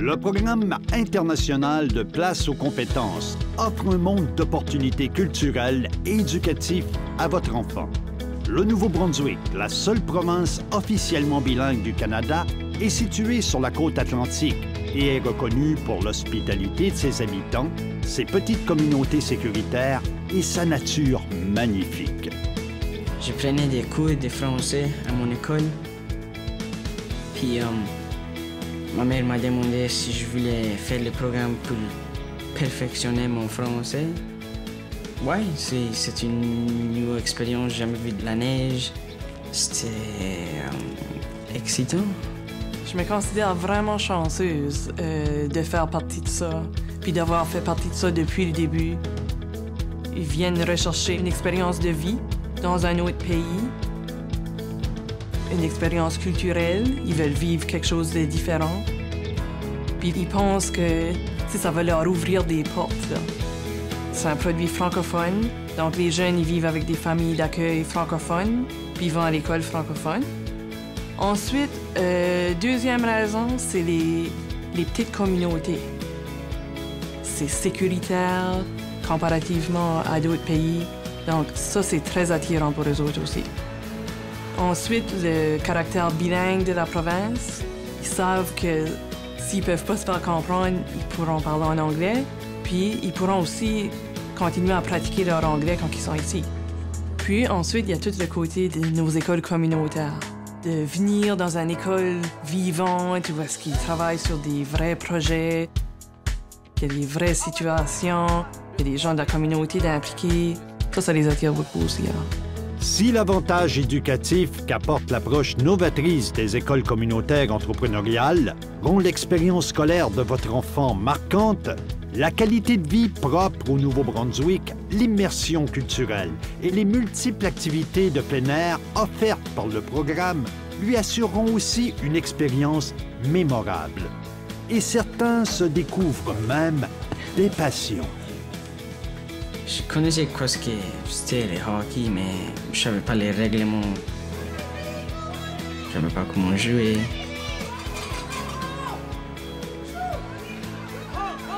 Le programme international de Place aux compétences offre un monde d'opportunités culturelles et éducatives à votre enfant. Le Nouveau-Brunswick, la seule province officiellement bilingue du Canada, est situé sur la côte atlantique et est reconnu pour l'hospitalité de ses habitants, ses petites communautés sécuritaires et sa nature magnifique. Je prenais des cours de français à mon école, puis ma mère m'a demandé si je voulais faire le programme pour perfectionner mon français. Ouais, c'est une nouvelle expérience, j'ai jamais vu de la neige. C'était excitant. Je me considère vraiment chanceuse de faire partie de ça, puis d'avoir fait partie de ça depuis le début. Ils viennent rechercher une expérience de vie dans un autre pays, une expérience culturelle. Ils veulent vivre quelque chose de différent. Puis ils pensent que ça va leur ouvrir des portes. C'est un produit francophone, donc les jeunes ils vivent avec des familles d'accueil francophones, puis ils vont à l'école francophone. Ensuite, deuxième raison, c'est les petites communautés. C'est sécuritaire comparativement à d'autres pays, donc ça, c'est très attirant pour eux autres aussi. Ensuite, le caractère bilingue de la province. Ils savent que s'ils ne peuvent pas se faire comprendre, ils pourront parler en anglais, puis ils pourront aussi continuer à pratiquer leur anglais quand ils sont ici. Puis ensuite, il y a tout le côté de nos écoles communautaires. De venir dans une école vivante où est-ce qu'ils travaillent sur des vrais projets, il y a des vraies situations, il y a des gens de la communauté d'impliquer. Ça les attire beaucoup aussi. Hein. Si l'avantage éducatif qu'apporte l'approche novatrice des écoles communautaires entrepreneuriales rend l'expérience scolaire de votre enfant marquante, la qualité de vie propre au Nouveau-Brunswick, l'immersion culturelle et les multiples activités de plein air offertes par le programme lui assureront aussi une expérience mémorable. Et certains se découvrent même des passions. Je connaissais quoi ce que c'était le hockey, mais je savais pas les règlements. Je savais pas comment jouer.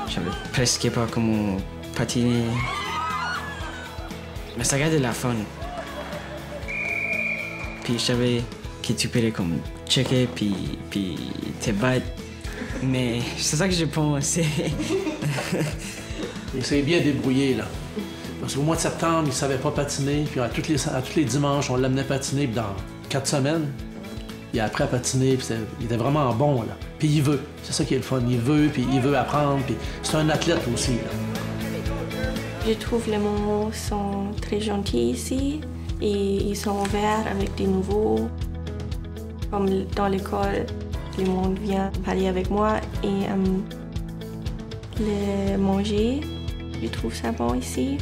Je savais presque pas comment patiner. Mais ça gardait la fun. Puis je savais que tu peux comme checker puis te battre. Mais c'est ça que je pensais. Il s'est bien débrouillé, là. Parce qu'au mois de septembre, il ne savait pas patiner. Puis à tous les dimanches, on l'amenait patiner. Puis dans 4 semaines, il a appris à patiner. Puis il était vraiment bon, là. Puis il veut. C'est ça qui est le fun. Il veut, puis il veut apprendre. Puis c'est un athlète aussi, là. Je trouve les momos sont très gentils ici. Et ils sont ouverts avec des nouveaux. Comme dans l'école, le monde vient parler avec moi. Et le manger, je trouve ça bon ici.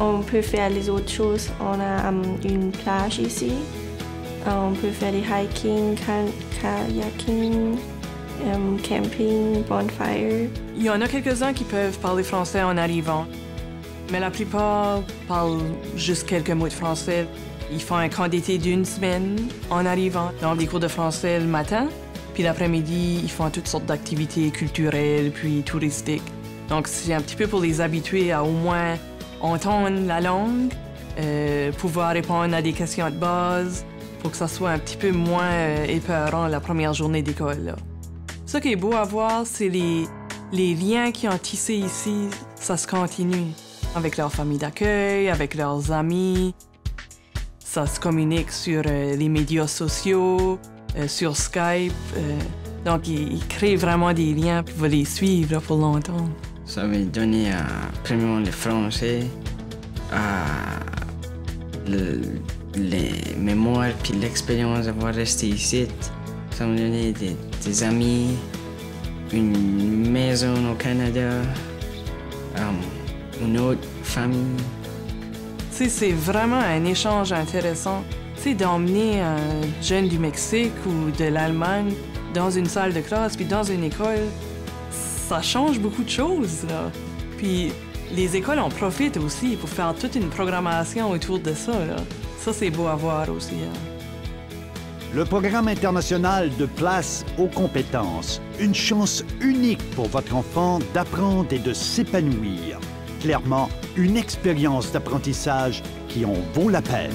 On peut faire les autres choses. On a une plage ici. On peut faire des hiking, kayaking, camping, bonfire. Il y en a quelques-uns qui peuvent parler français en arrivant. Mais la plupart parlent juste quelques mots de français. Ils font un camp d'été d'1 semaine en arrivant. Donc des cours de français le matin. Puis l'après-midi, ils font toutes sortes d'activités culturelles puis touristiques. Donc c'est un petit peu pour les habituer à au moins entendre la langue, pouvoir répondre à des questions de base, pour que ça soit un petit peu moins épeurant la première journée d'école. Ce qui est beau à voir, c'est les liens qu'ils ont tissés ici, ça se continue. Avec leur famille d'accueil, avec leurs amis. Ça se communique sur les médias sociaux, sur Skype. Donc, ils créent vraiment des liens pour les suivre pour longtemps. Ça m'a donné, premièrement, le français, les mémoires puis l'expérience d'avoir resté ici. Ça m'a donné des amis, une maison au Canada, une autre famille. C'est vraiment un échange intéressant. D'emmener un jeune du Mexique ou de l'Allemagne dans une salle de classe puis dans une école, ça change beaucoup de choses, là. Puis les écoles en profitent aussi pour faire toute une programmation autour de ça, là. Ça, c'est beau à voir aussi. Hein. Le programme international de place aux compétences. Une chance unique pour votre enfant d'apprendre et de s'épanouir. Clairement, une expérience d'apprentissage qui en vaut la peine.